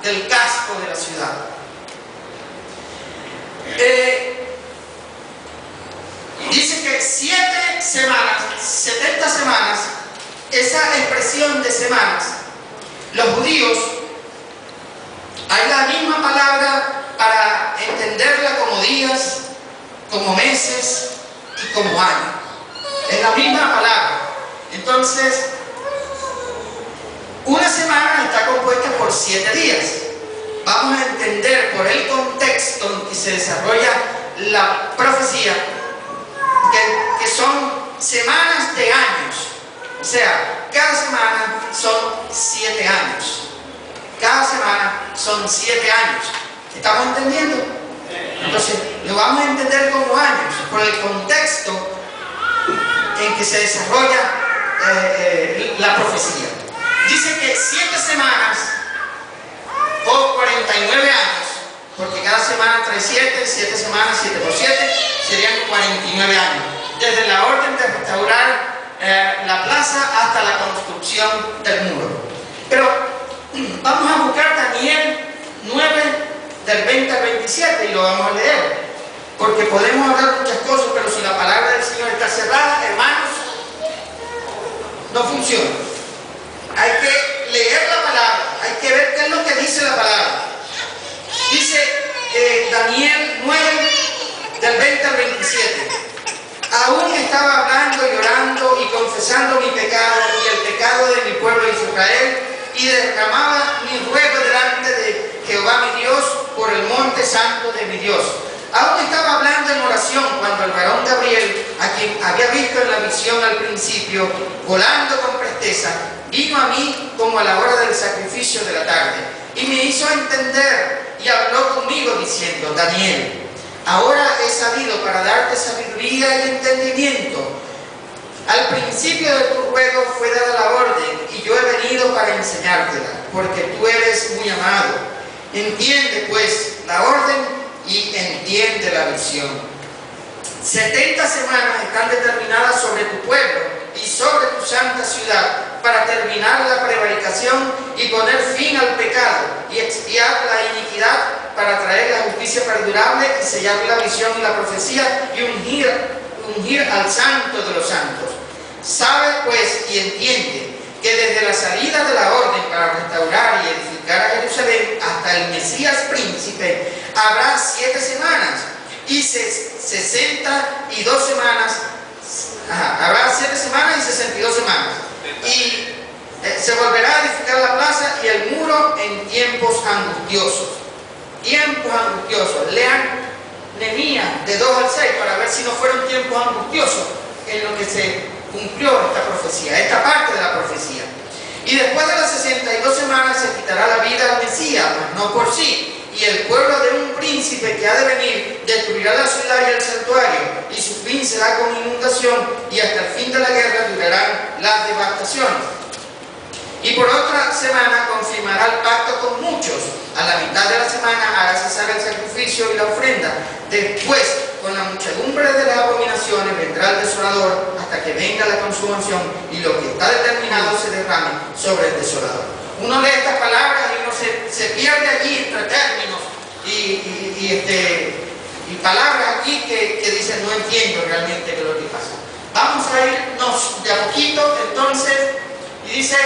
del casco de la ciudad. Dice que 7 semanas, 70 semanas, esa expresión de semanas, los judíos, hay la misma palabra para entenderla como días, como meses y como años. Es la misma palabra. Entonces, una semana está compuesta por 7 días. Vamos a entender por el contexto en que se desarrolla la profecía que son semanas de años. O sea, cada semana son 7 años. Cada semana son 7 años. ¿Estamos entendiendo? Entonces, lo vamos a entender como años, por el contexto en que se desarrolla la profecía. Dice que 7 semanas o 49 años, porque cada semana trae 7 semanas, 7 por 7, serían 49 años. Desde la orden de restaurar la plaza hasta la construcción del muro. Pero vamos a buscar Daniel 9, del 20 al 27, y lo vamos a leer. Porque podemos hablar muchas cosas, pero si la palabra del Señor está cerrada, hermanos, no funciona. Hay que leer la palabra, hay que ver qué es lo que dice la palabra. Dice Daniel 9, del 20 al 27. Aún estaba hablando y orando y confesando mi pecado y el pecado de mi pueblo Israel, y derramaba mi ruego delante de Jehová mi Dios por el monte santo de mi Dios. Aún estaba hablando en oración cuando el varón Gabriel, a quien había visto en la visión al principio, volando con presteza, vino a mí como a la hora del sacrificio de la tarde, y me hizo entender y habló conmigo diciendo: Daniel, ahora he salido para darte sabiduría y entendimiento. Al principio de tu ruego fue dada la orden, y yo he venido para enseñártela, porque tú eres muy amado. Entiende pues la orden y entiende la visión. 70 semanas están determinadas sobre tu pueblo y sobre tu santa ciudad, para terminar la prevaricación y poner fin al pecado y expiar la iniquidad, para traer la justicia perdurable y sellar la visión y la profecía y ungir al santo de los santos. Sabe pues y entiende que desde la salida de la orden para restaurar y edificar a Jerusalén hasta el Mesías príncipe habrá 7 semanas y 62 semanas. Habrá 7 semanas y 62 semanas. Y se volverá a edificar la plaza y el muro en tiempos angustiosos. Tiempos angustiosos. Lean Nehemías de 2 al 6 para ver si no fueron tiempos angustiosos en lo que se cumplió esta profecía, esta parte de la profecía. Y después de las 62 semanas se quitará la vida al Mesías, mas no por sí. Y el pueblo de un príncipe que ha de venir destruirá la ciudad y el santuario, y su fin será con inundación, y hasta el fin de la guerra durarán las devastaciones. Y por otra semana confirmará el pacto con muchos. A la mitad de la semana hará cesar el sacrificio y la ofrenda. Después, con la muchedumbre de las abominaciones, vendrá el desolador hasta que venga la consumación y lo que está determinado se derrame sobre el desolador. Uno lee estas palabras y uno se pierde allí entre términos y palabras aquí que dicen: no entiendo realmente qué es lo que pasa. Vamos a irnos de a poquito entonces, y dice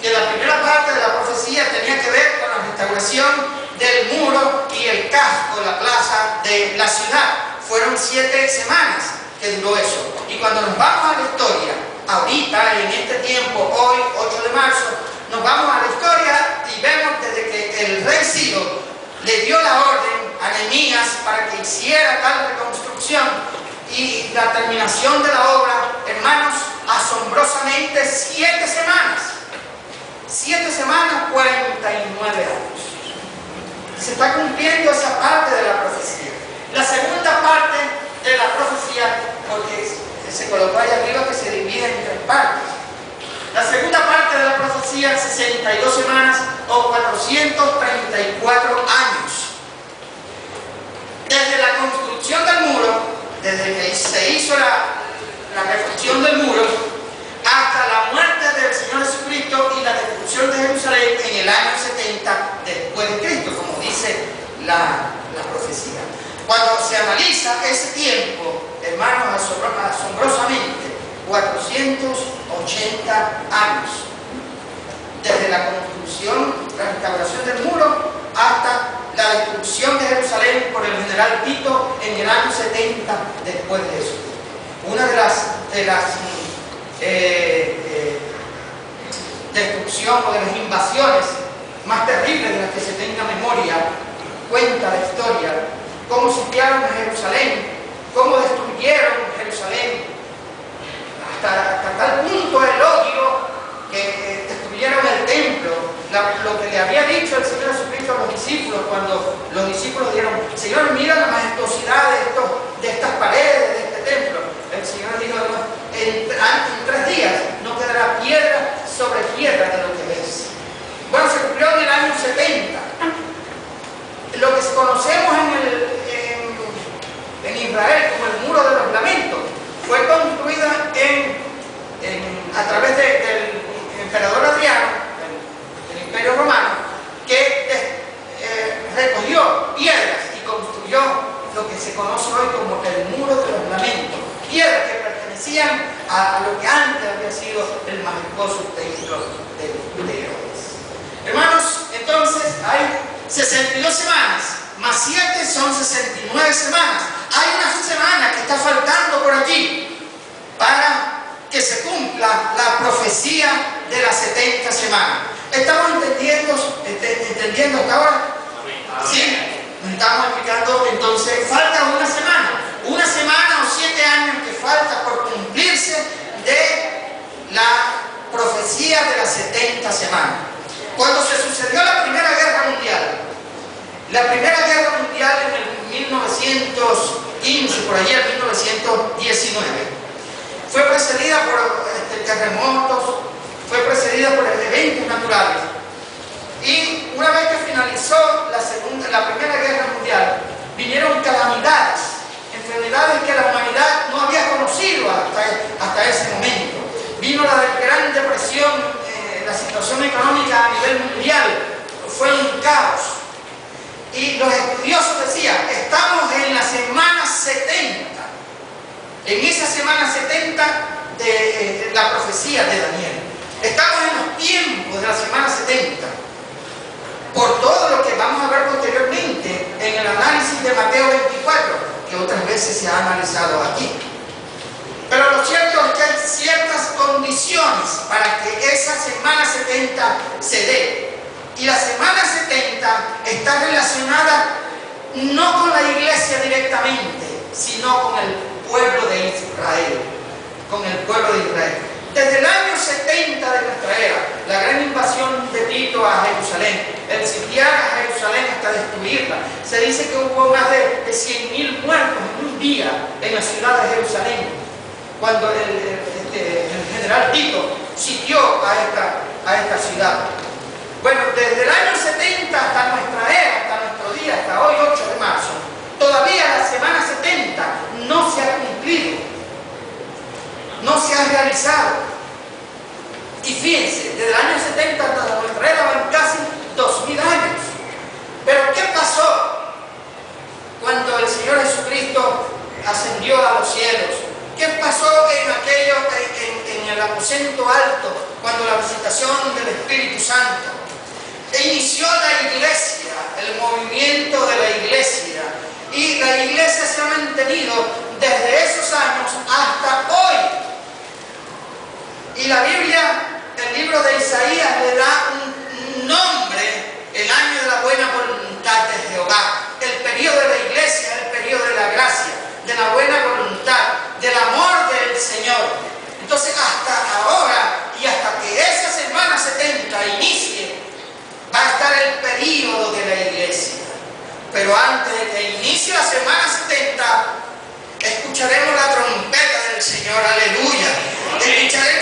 que la primera parte de la profecía tenía que ver con la restauración del muro y el casco, la plaza de la ciudad. Fueron 7 semanas que duró eso. Y cuando nos vamos a la historia, ahorita, en este tiempo, hoy, 8 de marzo, nos vamos a la historia y vemos desde que el rey Ciro le dio la orden a Nehemías para que hiciera tal reconstrucción y la terminación de la obra, hermanos, asombrosamente 7 semanas. 7 semanas, 49 años. Se está cumpliendo esa parte de la profecía. La segunda parte de la profecía, porque se colocó ahí arriba que se divide en 3 partes. La segunda parte de la profecía, 62 semanas o 434 años. Desde la construcción del muro, desde que se hizo la reconstrucción del muro, hasta la muerte del Señor Jesucristo y la destrucción de Jerusalén en el año 70 después de 480 años, desde la construcción, la restauración del muro, hasta la destrucción de Jerusalén por el general Tito en el año 70 después de eso. Una de las destrucción o de las invasiones más terribles de las que se tenga memoria, cuenta la historia, cómo sitiaron a Jerusalén, cómo destruyeron Jerusalén, hasta tal punto el odio que destruyeron el templo, lo que le había dicho el Señor Jesucristo a los discípulos cuando los discípulos dijeron: Señor, mira la majestuosidad de estas paredes, de este templo. El Señor dijo: en 3 días no quedará piedra sobre piedra de lo que ves. Bueno, se cumplió en el año 70. Lo que conocemos en Israel como el Muro de los Lamentos fue construida a través del emperador Adriano, del Imperio Romano, que recogió piedras y construyó lo que se conoce hoy como el Muro de los Lamentos. Piedras que pertenecían a lo que antes había sido el majestuoso templo de Herodes. Hermanos, entonces hay 62 semanas, más 7 son 69 semanas. Hay una semana que está faltando por allí para que se cumpla la profecía de las 70 semanas. ¿Estamos entendiendo hasta ahora? Sí, nos estamos explicando. Entonces falta una semana o 7 años que falta por cumplirse de la profecía de las 70 semanas. Cuando se sucedió la Primera Guerra Mundial en el 1915, por allí en 1919, fue precedida por terremotos, fue precedida por eventos naturales. Y una vez que finalizó la Primera Guerra Mundial, vinieron calamidades, enfermedades que la humanidad no había conocido hasta ese momento. Vino la Gran Depresión, la situación económica a nivel mundial fue un caos. Y los estudiosos decían: estamos en la semana 70, en esa semana 70 de la profecía de Daniel. Estamos en los tiempos de la semana 70, por todo lo que vamos a ver posteriormente en el análisis de Mateo 24, que otras veces se ha analizado aquí. Pero lo cierto es que hay ciertas condiciones para que esa semana 70 se dé. Y la semana 70 está relacionada no con la iglesia directamente, sino con el pueblo de Israel. Con el pueblo de Israel. Desde el año 70 de nuestra era, la gran invasión de Tito a Jerusalén, el sitiar a Jerusalén hasta destruirla, se dice que hubo más de 100.000 muertos en un día en la ciudad de Jerusalén, cuando el general Tito sitió a esta ciudad. Bueno, desde el año 70 hasta nuestra era, hasta nuestro día, hasta hoy 8 de marzo, todavía la semana 70 no se ha cumplido, no se ha realizado. Y fíjense, desde el año 70 hasta nuestra era van casi 2000 años. Pero ¿qué pasó cuando el Señor Jesucristo ascendió a los cielos? ¿Qué pasó en el aposento alto, cuando la visitación del Espíritu Santo? Inició la iglesia, el movimiento de la iglesia. Y la iglesia se ha mantenido desde esos años hasta hoy. Y la Biblia, el libro de Isaías, le da un nombre: el año de la buena voluntad de Jehová. El periodo de la iglesia, el periodo de la gracia, de la buena voluntad, del amor del Señor. Entonces, hasta ahora y hasta que esa semana 70 inicie, va a estar el período de la iglesia. Pero antes de que inicie la semana 70, escucharemos la trompeta del Señor, aleluya. Escucharemos